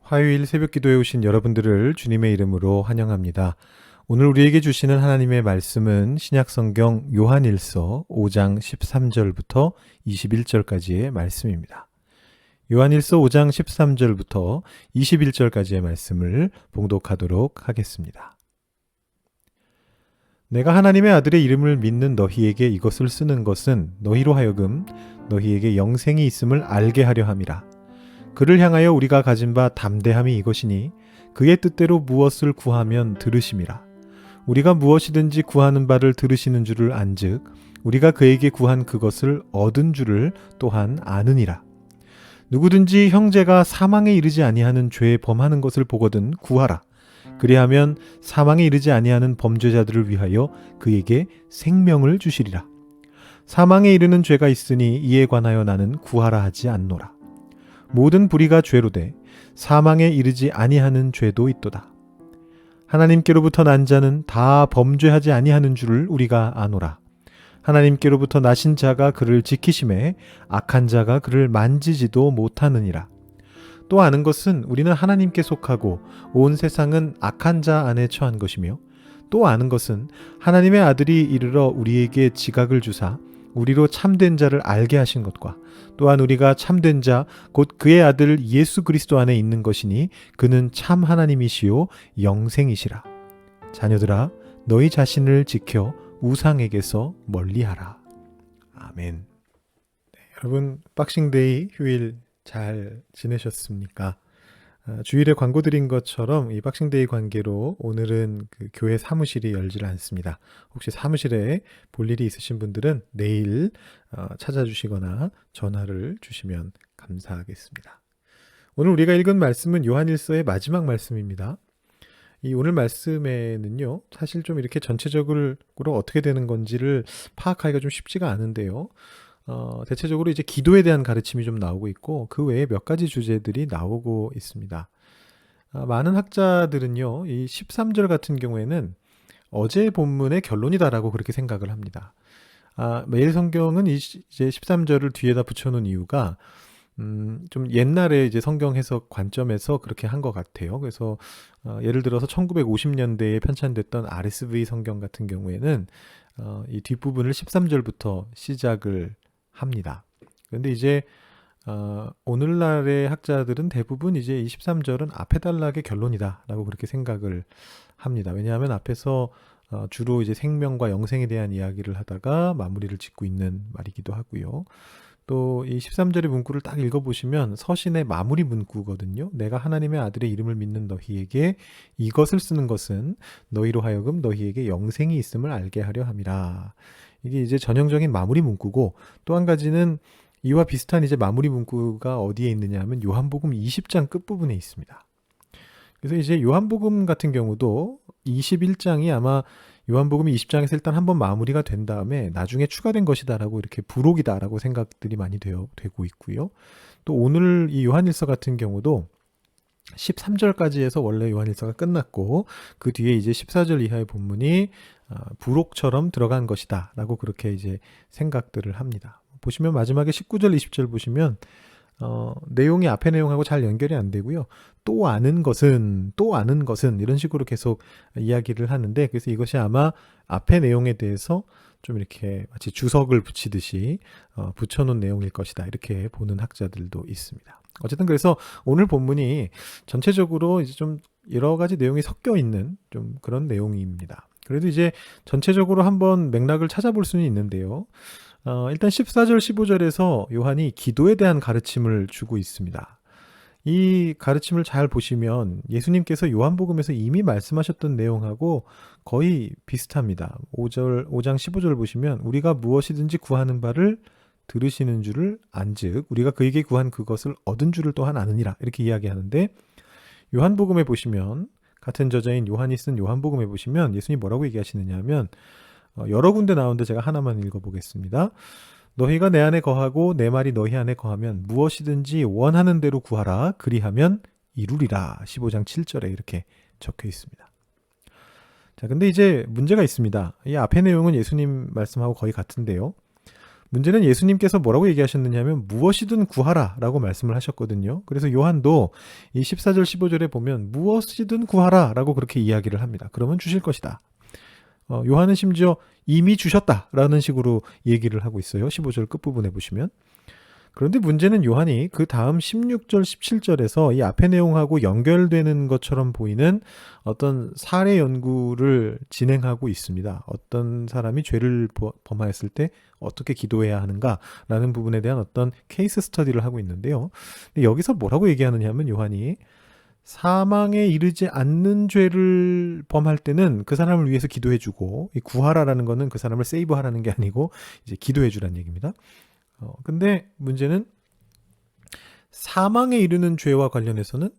화요일 새벽 기도에 오신 여러분들을 주님의 이름으로 환영합니다. 오늘 우리에게 주시는 하나님의 말씀은 신약성경 요한일서 5장 13절부터 21절까지의 말씀입니다. 요한일서 5장 13절부터 21절까지의 말씀을 봉독하도록 하겠습니다. 내가 하나님의 아들의 이름을 믿는 너희에게 이것을 쓰는 것은 너희로 하여금 너희에게 영생이 있음을 알게 하려 함이라. 그를 향하여 우리가 가진 바 담대함이 이것이니 그의 뜻대로 무엇을 구하면 들으심이라. 우리가 무엇이든지 구하는 바를 들으시는 줄을 안즉 우리가 그에게 구한 그것을 얻은 줄을 또한 아느니라. 누구든지 형제가 사망에 이르지 아니하는 죄에 범하는 것을 보거든 구하라. 그리하면 사망에 이르지 아니하는 범죄자들을 위하여 그에게 생명을 주시리라. 사망에 이르는 죄가 있으니 이에 관하여 나는 구하라 하지 않노라. 모든 불의가 죄로되 사망에 이르지 아니하는 죄도 있도다. 하나님께로부터 난 자는 다 범죄하지 아니하는 줄을 우리가 아노라. 하나님께로부터 나신 자가 그를 지키심에 악한 자가 그를 만지지도 못하느니라. 또 아는 것은 우리는 하나님께 속하고 온 세상은 악한 자 안에 처한 것이며, 또 아는 것은 하나님의 아들이 이르러 우리에게 지각을 주사 우리로 참된 자를 알게 하신 것과 또한 우리가 참된 자 곧 그의 아들 예수 그리스도 안에 있는 것이니 그는 참 하나님이시요 영생이시라. 자녀들아, 너희 자신을 지켜 우상에게서 멀리하라. 아멘. 네, 여러분 박싱데이 휴일 잘 지내셨습니까? 주일에 광고 드린 것처럼 이 박싱데이 관계로 오늘은 그 교회 사무실이 열질 않습니다. 혹시 사무실에 볼 일이 있으신 분들은 내일 찾아주시거나 전화를 주시면 감사하겠습니다. 오늘 우리가 읽은 말씀은 요한일서의 마지막 말씀입니다. 이 오늘 말씀에는요, 사실 좀 이렇게 전체적으로 어떻게 되는 건지를 파악하기가 좀 쉽지가 않은데요. 대체적으로 이제 기도에 대한 가르침이 좀 나오고 있고 그 외에 몇 가지 주제들이 나오고 있습니다. 많은 학자들은요, 이 13절 같은 경우에는 어제 본문의 결론이다라고 그렇게 생각을 합니다. 매일 성경은 이제 13절을 뒤에다 붙여놓은 이유가 좀 옛날에 이제 성경 해석 관점에서 그렇게 한 것 같아요. 그래서 예를 들어서 1950년대에 편찬됐던 RSV 성경 같은 경우에는 이 뒷부분을 13절부터 시작을 합니다. 그런데 이제 오늘날의 학자들은 대부분 이제 이 13절은 앞에 단락의 결론이다라고 그렇게 생각을 합니다. 왜냐하면 앞에서 주로 이제 생명과 영생에 대한 이야기를 하다가 마무리를 짓고 있는 말이기도 하고요. 또 이 13절의 문구를 딱 읽어보시면 서신의 마무리 문구거든요. 내가 하나님의 아들의 이름을 믿는 너희에게 이것을 쓰는 것은 너희로 하여금 너희에게 영생이 있음을 알게 하려 함이라. 이게 이제 전형적인 마무리 문구고, 또 한 가지는 이와 비슷한 이제 마무리 문구가 어디에 있느냐 하면 요한복음 20장 끝부분에 있습니다. 그래서 이제 요한복음 같은 경우도 21장이 아마 요한복음 20장에서 일단 한번 마무리가 된 다음에 나중에 추가된 것이다라고 이렇게 부록이다라고 생각들이 많이 되고 있고요. 또 오늘 이 요한일서 같은 경우도 13절까지 해서 원래 요한일서가 끝났고 그 뒤에 이제 14절 이하의 본문이 부록처럼 들어간 것이다 라고 그렇게 이제 생각들을 합니다. 보시면 마지막에 19절 20절 보시면 내용이 앞의 내용하고 잘 연결이 안 되고요. 또 아는 것은 이런 식으로 계속 이야기를 하는데, 그래서 이것이 아마 앞의 내용에 대해서 좀 이렇게 마치 주석을 붙이듯이 붙여놓은 내용일 것이다 이렇게 보는 학자들도 있습니다. 어쨌든 그래서 오늘 본문이 전체적으로 이제 좀 여러 가지 내용이 섞여 있는 좀 그런 내용입니다. 그래도 이제 전체적으로 한번 맥락을 찾아볼 수는 있는데요. 일단 14절 15절에서 요한이 기도에 대한 가르침을 주고 있습니다. 이 가르침을 잘 보시면 예수님께서 요한복음에서 이미 말씀하셨던 내용하고 거의 비슷합니다. 5장 15절 보시면 우리가 무엇이든지 구하는 바를 들으시는 줄을 안즉 우리가 그에게 구한 그것을 얻은 줄을 또한 아느니라 이렇게 이야기하는데, 요한복음에 보시면 같은 저자인 요한이 쓴 요한복음에 보시면 예수님이 뭐라고 얘기하시느냐 하면 여러 군데 나오는데 제가 하나만 읽어보겠습니다. 너희가 내 안에 거하고 내 말이 너희 안에 거하면 무엇이든지 원하는 대로 구하라. 그리하면 이루리라. 15장 7절에 이렇게 적혀 있습니다. 자, 근데 이제 문제가 있습니다. 이 앞의 내용은 예수님 말씀하고 거의 같은데요. 문제는 예수님께서 뭐라고 얘기하셨느냐 하면 무엇이든 구하라 라고 말씀을 하셨거든요. 그래서 요한도 이 14절 15절에 보면 무엇이든 구하라 라고 그렇게 이야기를 합니다. 그러면 주실 것이다. 요한은 심지어 이미 주셨다라는 식으로 얘기를 하고 있어요. 15절 끝부분에 보시면. 그런데 문제는 요한이 그 다음 16절, 17절에서 이 앞의 내용하고 연결되는 것처럼 보이는 어떤 사례 연구를 진행하고 있습니다. 어떤 사람이 죄를 범하였을 때 어떻게 기도해야 하는가라는 부분에 대한 어떤 케이스 스터디를 하고 있는데요. 근데 여기서 뭐라고 얘기하느냐 하면 요한이 사망에 이르지 않는 죄를 범할 때는 그 사람을 위해서 기도해주고, 이 구하라라는 거는 그 사람을 세이브하라는 게 아니고 이제 기도해주라는 얘기입니다. 근데 문제는 사망에 이르는 죄와 관련해서는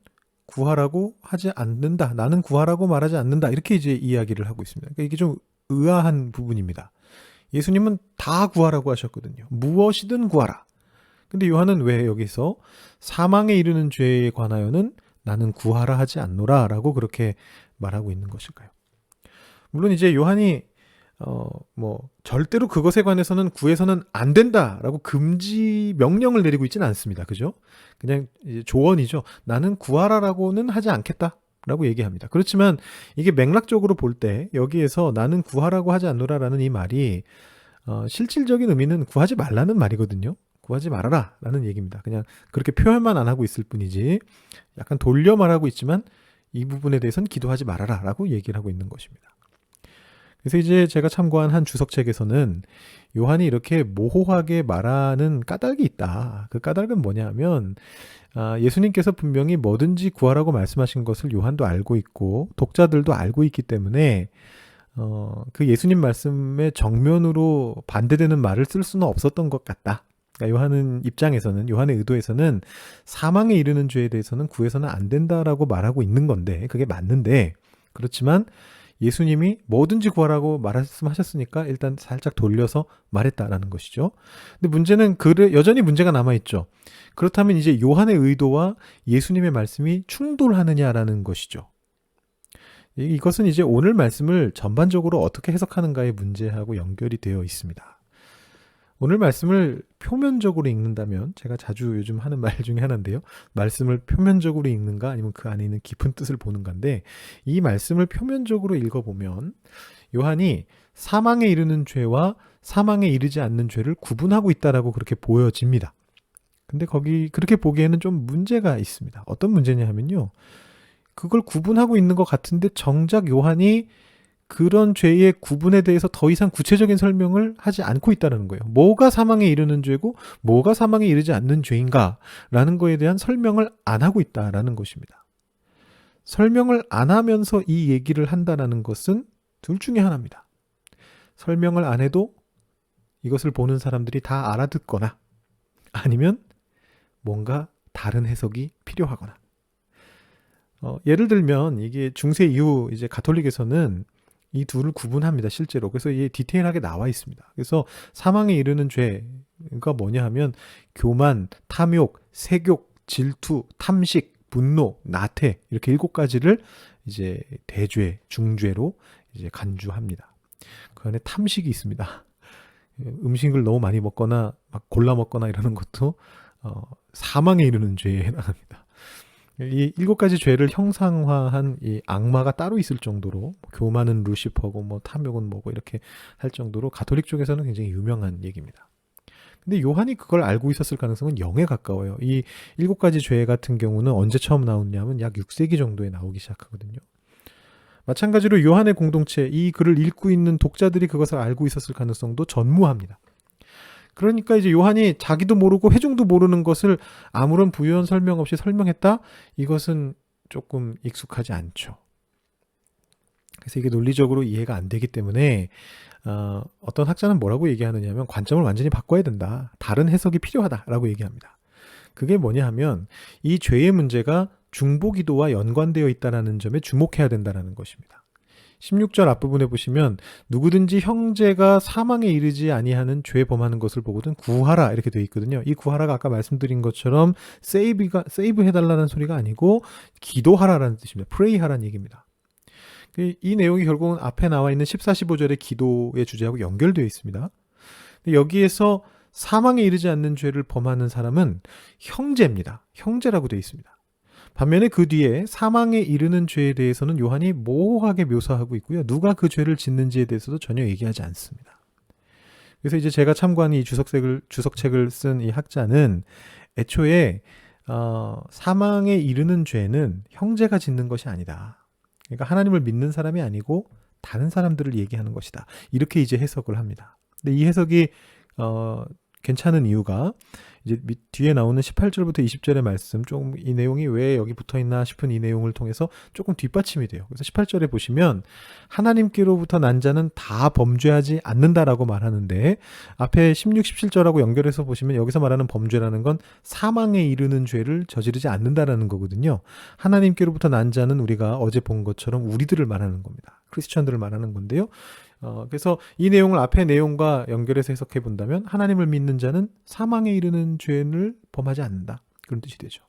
구하라고 하지 않는다. 나는 구하라고 말하지 않는다. 이렇게 이제 이야기를 하고 있습니다. 그러니까 이게 좀 의아한 부분입니다. 예수님은 다 구하라고 하셨거든요. 무엇이든 구하라. 근데 요한은 왜 여기서 사망에 이르는 죄에 관하여는 나는 구하라 하지 않노라 라고 그렇게 말하고 있는 것일까요? 물론 이제 요한이 절대로 그것에 관해서는 구해서는 안 된다라고 금지 명령을 내리고 있지는 않습니다. 그죠? 그냥 이제 조언이죠. 나는 구하라라고는 하지 않겠다라고 얘기합니다. 그렇지만 이게 맥락적으로 볼 때 여기에서 나는 구하라고 하지 않노라라는 이 말이 실질적인 의미는 구하지 말라는 말이거든요. 구하지 말아라 라는 얘기입니다. 그냥 그렇게 표현만 안 하고 있을 뿐이지 약간 돌려 말하고 있지만 이 부분에 대해서는 기도하지 말아라 라고 얘기를 하고 있는 것입니다. 그래서 이제 제가 참고한 한 주석책에서는 요한이 이렇게 모호하게 말하는 까닭이 있다. 그 까닭은 뭐냐면 예수님께서 분명히 뭐든지 구하라고 말씀하신 것을 요한도 알고 있고 독자들도 알고 있기 때문에 그 예수님 말씀의 정면으로 반대되는 말을 쓸 수는 없었던 것 같다. 그러니까 요한은 입장에서는, 요한의 의도에서는 사망에 이르는 죄에 대해서는 구해서는 안 된다라고 말하고 있는 건데 그게 맞는데, 그렇지만 예수님이 뭐든지 구하라고 말씀하셨으니까 일단 살짝 돌려서 말했다라는 것이죠. 근데 문제는 여전히 문제가 남아있죠. 그렇다면 이제 요한의 의도와 예수님의 말씀이 충돌하느냐라는 것이죠. 이것은 이제 오늘 말씀을 전반적으로 어떻게 해석하는가의 문제하고 연결이 되어 있습니다. 오늘 말씀을 표면적으로 읽는다면, 제가 자주 요즘 하는 말 중에 하나인데요. 말씀을 표면적으로 읽는가 아니면 그 안에 있는 깊은 뜻을 보는가인데, 이 말씀을 표면적으로 읽어보면 요한이 사망에 이르는 죄와 사망에 이르지 않는 죄를 구분하고 있다라고 그렇게 보여집니다. 근데 그렇게 보기에는 좀 문제가 있습니다. 어떤 문제냐 하면요. 그걸 구분하고 있는 것 같은데 정작 요한이 그런 죄의 구분에 대해서 더 이상 구체적인 설명을 하지 않고 있다는 거예요. 뭐가 사망에 이르는 죄고 뭐가 사망에 이르지 않는 죄인가 라는 거에 대한 설명을 안 하고 있다라는 것입니다. 설명을 안 하면서 이 얘기를 한다는 것은 둘 중에 하나입니다. 설명을 안 해도 이것을 보는 사람들이 다 알아듣거나 아니면 뭔가 다른 해석이 필요하거나. 예를 들면 이게 중세 이후 이제 가톨릭에서는 이 둘을 구분합니다. 실제로. 그래서 이게 디테일하게 나와 있습니다. 그래서 사망에 이르는 죄가 뭐냐 하면 교만, 탐욕, 색욕, 질투, 탐식, 분노, 나태 이렇게 7가지를 이제 대죄, 중죄로 이제 간주합니다. 그 안에 탐식이 있습니다. 음식을 너무 많이 먹거나 막 골라 먹거나 이러는 것도 사망에 이르는 죄에 해당합니다. 이 7가지 죄를 형상화한 이 악마가 따로 있을 정도로, 교만은 루시퍼고 탐욕은 뭐고 이렇게 할 정도로 가톨릭 쪽에서는 굉장히 유명한 얘기입니다. 근데 요한이 그걸 알고 있었을 가능성은 0에 가까워요. 이 7가지 죄 같은 경우는 언제 처음 나오냐면 약 6세기 정도에 나오기 시작하거든요. 마찬가지로 요한의 공동체, 이 글을 읽고 있는 독자들이 그것을 알고 있었을 가능성도 전무합니다. 그러니까 이제 요한이 자기도 모르고 회중도 모르는 것을 아무런 부연 설명 없이 설명했다? 이것은 조금 익숙하지 않죠. 그래서 이게 논리적으로 이해가 안 되기 때문에 어떤 학자는 뭐라고 얘기하느냐 하면 관점을 완전히 바꿔야 된다. 다른 해석이 필요하다라고 얘기합니다. 그게 뭐냐 하면 이 죄의 문제가 중보기도와 연관되어 있다는 점에 주목해야 된다는 것입니다. 16절 앞부분에 보시면 누구든지 형제가 사망에 이르지 아니하는 죄 범하는 것을 보거든 구하라 이렇게 되어 있거든요. 이 구하라가 아까 말씀드린 것처럼 세이브 해달라는 소리가 아니고 기도하라라는 뜻입니다. 프레이하라는 얘기입니다. 이 내용이 결국은 앞에 나와 있는 14, 15절의 기도의 주제하고 연결되어 있습니다. 여기에서 사망에 이르지 않는 죄를 범하는 사람은 형제입니다. 형제라고 되어 있습니다. 반면에 그 뒤에 사망에 이르는 죄에 대해서는 요한이 모호하게 묘사하고 있고요. 누가 그 죄를 짓는지에 대해서도 전혀 얘기하지 않습니다. 그래서 이제 제가 참고한 이 주석책을 쓴 이 학자는 애초에 사망에 이르는 죄는 형제가 짓는 것이 아니다. 그러니까 하나님을 믿는 사람이 아니고 다른 사람들을 얘기하는 것이다. 이렇게 이제 해석을 합니다. 근데 이 해석이 괜찮은 이유가 이제 뒤에 나오는 18절부터 20절의 말씀, 조금 이 내용이 왜 여기 붙어 있나 싶은 이 내용을 통해서 조금 뒷받침이 돼요. 그래서 18절에 보시면 하나님께로부터 난 자는 다 범죄하지 않는다라고 말하는데 앞에 16, 17절하고 연결해서 보시면 여기서 말하는 범죄라는 건 사망에 이르는 죄를 저지르지 않는다라는 거거든요. 하나님께로부터 난 자는 우리가 어제 본 것처럼 우리들을 말하는 겁니다. 크리스천들을 말하는 건데요. 그래서 이 내용을 앞의 내용과 연결해서 해석해 본다면 하나님을 믿는 자는 사망에 이르는 죄를 범하지 않는다. 그런 뜻이 되죠.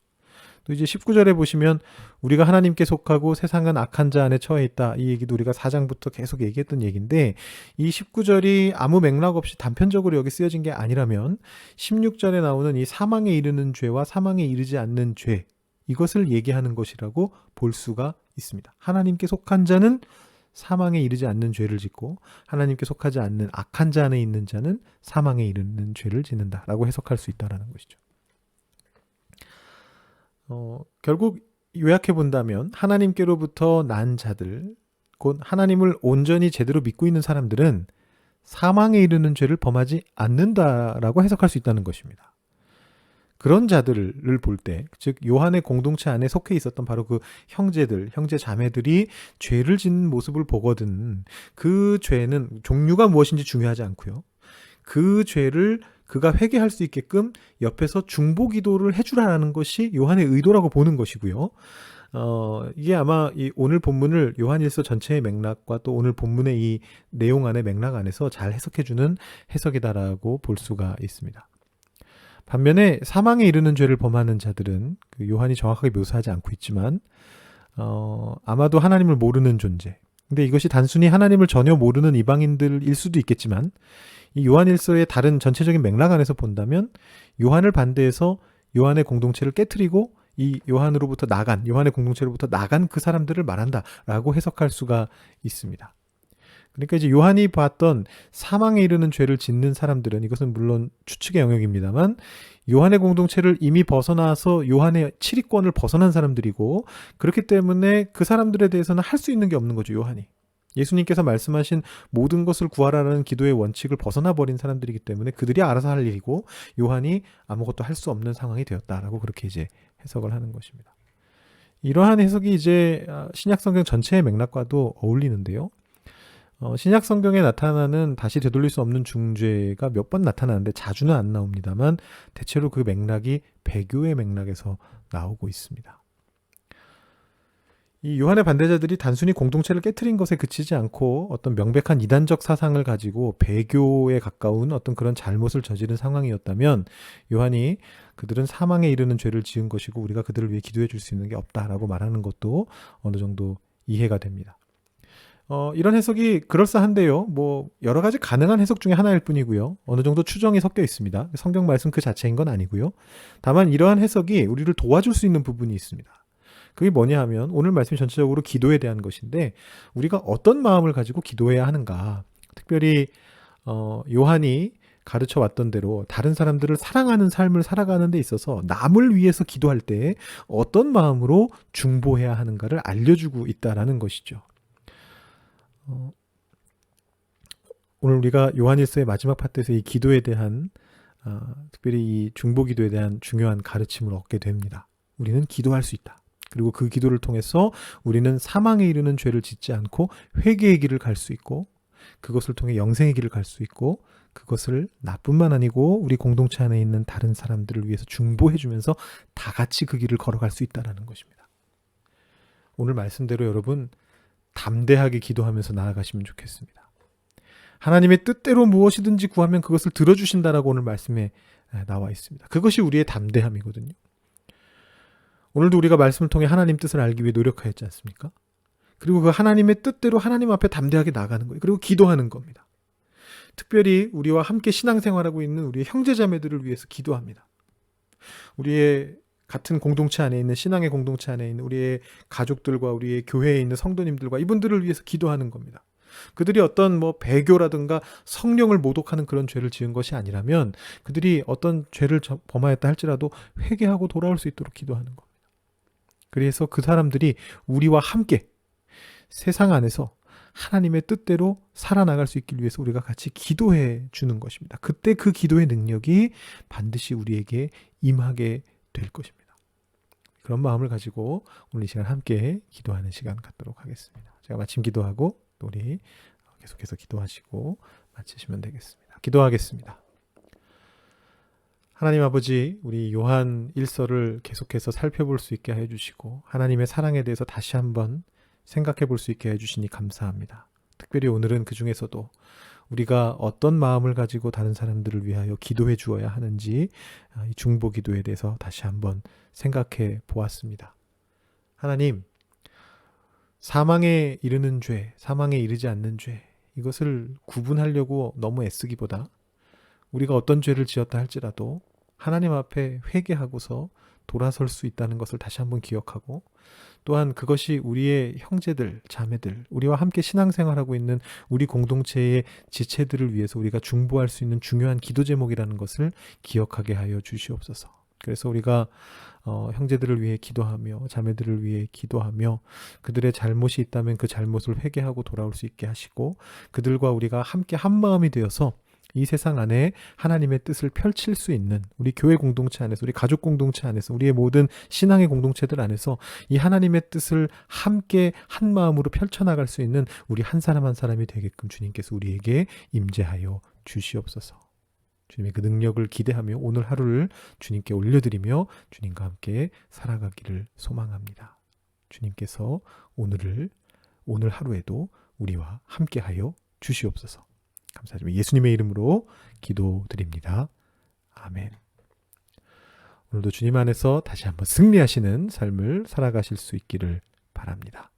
또 이제 19절에 보시면 우리가 하나님께 속하고 세상은 악한 자 안에 처해 있다. 이 얘기도 우리가 4장부터 계속 얘기했던 얘기인데 이 19절이 아무 맥락 없이 단편적으로 여기 쓰여진 게 아니라면 16절에 나오는 이 사망에 이르는 죄와 사망에 이르지 않는 죄, 이것을 얘기하는 것이라고 볼 수가 있습니다. 하나님께 속한 자는 사망에 이르지 않는 죄를 짓고 하나님께 속하지 않는 악한 자 안에 있는 자는 사망에 이르는 죄를 짓는다라고 해석할 수 있다는 것이죠. 결국 요약해 본다면 하나님께로부터 난 자들, 곧 하나님을 온전히 제대로 믿고 있는 사람들은 사망에 이르는 죄를 범하지 않는다라고 해석할 수 있다는 것입니다. 그런 자들을 볼 때, 즉 요한의 공동체 안에 속해 있었던 바로 그 형제들, 형제 자매들이 죄를 짓는 모습을 보거든 그 죄는 종류가 무엇인지 중요하지 않고요. 그 죄를 그가 회개할 수 있게끔 옆에서 중보 기도를 해주라는 것이 요한의 의도라고 보는 것이고요. 이게 아마 이 오늘 본문을 요한일서 전체의 맥락과 또 오늘 본문의 이 내용 안의 맥락 안에서 잘 해석해주는 해석이다라고 볼 수가 있습니다. 반면에 사망에 이르는 죄를 범하는 자들은 그 요한이 정확하게 묘사하지 않고 있지만 아마도 하나님을 모르는 존재. 근데 이것이 단순히 하나님을 전혀 모르는 이방인들일 수도 있겠지만 이 요한일서의 다른 전체적인 맥락 안에서 본다면 요한을 반대해서 요한의 공동체를 깨트리고 이 요한의 공동체로부터 나간 그 사람들을 말한다라고 해석할 수가 있습니다. 그러니까 이제 요한이 봤던 사망에 이르는 죄를 짓는 사람들은, 이것은 물론 추측의 영역입니다만, 요한의 공동체를 이미 벗어나서 요한의 치리권을 벗어난 사람들이고, 그렇기 때문에 그 사람들에 대해서는 할 수 있는 게 없는 거죠, 요한이. 예수님께서 말씀하신 모든 것을 구하라는 기도의 원칙을 벗어나 버린 사람들이기 때문에 그들이 알아서 할 일이고, 요한이 아무것도 할 수 없는 상황이 되었다라고 그렇게 이제 해석을 하는 것입니다. 이러한 해석이 이제 신약 성경 전체의 맥락과도 어울리는데요. 신약 성경에 나타나는 다시 되돌릴 수 없는 중죄가 몇 번 나타나는데 자주는 안 나옵니다만 대체로 그 맥락이 배교의 맥락에서 나오고 있습니다. 이 요한의 반대자들이 단순히 공동체를 깨트린 것에 그치지 않고 어떤 명백한 이단적 사상을 가지고 배교에 가까운 어떤 그런 잘못을 저지른 상황이었다면 요한이 그들은 사망에 이르는 죄를 지은 것이고 우리가 그들을 위해 기도해 줄 수 있는 게 없다라고 말하는 것도 어느 정도 이해가 됩니다. 이런 해석이 그럴싸한데요. 뭐 여러 가지 가능한 해석 중에 하나일 뿐이고요. 어느 정도 추정이 섞여 있습니다. 성경 말씀 그 자체인 건 아니고요. 다만 이러한 해석이 우리를 도와줄 수 있는 부분이 있습니다. 그게 뭐냐 하면 오늘 말씀이 전체적으로 기도에 대한 것인데 우리가 어떤 마음을 가지고 기도해야 하는가. 특별히 요한이 가르쳐 왔던 대로 다른 사람들을 사랑하는 삶을 살아가는 데 있어서 남을 위해서 기도할 때 어떤 마음으로 중보해야 하는가를 알려주고 있다라는 것이죠. 오늘 우리가 요한일서의 마지막 파트에서 이 기도에 대한 특별히 이 중보 기도에 대한 중요한 가르침을 얻게 됩니다. 우리는 기도할 수 있다. 그리고 그 기도를 통해서 우리는 사망에 이르는 죄를 짓지 않고 회개의 길을 갈 수 있고 그것을 통해 영생의 길을 갈 수 있고 그것을 나뿐만 아니고 우리 공동체 안에 있는 다른 사람들을 위해서 중보해주면서 다 같이 그 길을 걸어갈 수 있다는 것입니다. 오늘 말씀대로 여러분 담대하게 기도하면서 나아가시면 좋겠습니다. 하나님의 뜻대로 무엇이든지 구하면 그것을 들어주신다라고 오늘 말씀에 나와 있습니다. 그것이 우리의 담대함이거든요. 오늘도 우리가 말씀을 통해 하나님 뜻을 알기 위해 노력하였지 않습니까? 그리고 그 하나님의 뜻대로 하나님 앞에 담대하게 나가는 거예요. 그리고 기도하는 겁니다. 특별히 우리와 함께 신앙생활하고 있는 우리의 형제자매들을 위해서 기도합니다. 우리의 같은 공동체 안에 있는, 신앙의 공동체 안에 있는 우리의 가족들과 우리의 교회에 있는 성도님들과 이분들을 위해서 기도하는 겁니다. 그들이 어떤 배교라든가 성령을 모독하는 그런 죄를 지은 것이 아니라면, 그들이 어떤 죄를 범하였다 할지라도 회개하고 돌아올 수 있도록 기도하는 겁니다. 그래서 그 사람들이 우리와 함께 세상 안에서 하나님의 뜻대로 살아나갈 수 있기 위해서 우리가 같이 기도해 주는 것입니다. 그때 그 기도의 능력이 반드시 우리에게 임하게 될 것입니다. 그런 마음을 가지고 오늘 이 시간 함께 기도하는 시간 갖도록 하겠습니다. 제가 마침 기도하고 또 우리 계속해서 기도하시고 마치시면 되겠습니다. 기도하겠습니다. 하나님 아버지, 우리 요한 1서를 계속해서 살펴볼 수 있게 해주시고 하나님의 사랑에 대해서 다시 한번 생각해 볼 수 있게 해주시니 감사합니다. 특별히 오늘은 그 중에서도 우리가 어떤 마음을 가지고 다른 사람들을 위하여 기도해 주어야 하는지, 이 중보 기도에 대해서 다시 한번 생각해 보았습니다. 하나님, 사망에 이르는 죄, 사망에 이르지 않는 죄, 이것을 구분하려고 너무 애쓰기보다 우리가 어떤 죄를 지었다 할지라도 하나님 앞에 회개하고서 돌아설 수 있다는 것을 다시 한번 기억하고, 또한 그것이 우리의 형제들, 자매들, 우리와 함께 신앙생활하고 있는 우리 공동체의 지체들을 위해서 우리가 중보할 수 있는 중요한 기도 제목이라는 것을 기억하게 하여 주시옵소서. 그래서 우리가 형제들을 위해 기도하며 자매들을 위해 기도하며 그들의 잘못이 있다면 그 잘못을 회개하고 돌아올 수 있게 하시고, 그들과 우리가 함께 한 마음이 되어서 이 세상 안에 하나님의 뜻을 펼칠 수 있는 우리 교회 공동체 안에서, 우리 가족 공동체 안에서, 우리의 모든 신앙의 공동체들 안에서 이 하나님의 뜻을 함께 한 마음으로 펼쳐나갈 수 있는 우리 한 사람 한 사람이 되게끔 주님께서 우리에게 임재하여 주시옵소서. 주님의 그 능력을 기대하며 오늘 하루를 주님께 올려드리며 주님과 함께 살아가기를 소망합니다. 주님께서 오늘 하루에도 우리와 함께하여 주시옵소서. 감사드리며 예수님의 이름으로 기도드립니다. 아멘. 오늘도 주님 안에서 다시 한번 승리하시는 삶을 살아가실 수 있기를 바랍니다.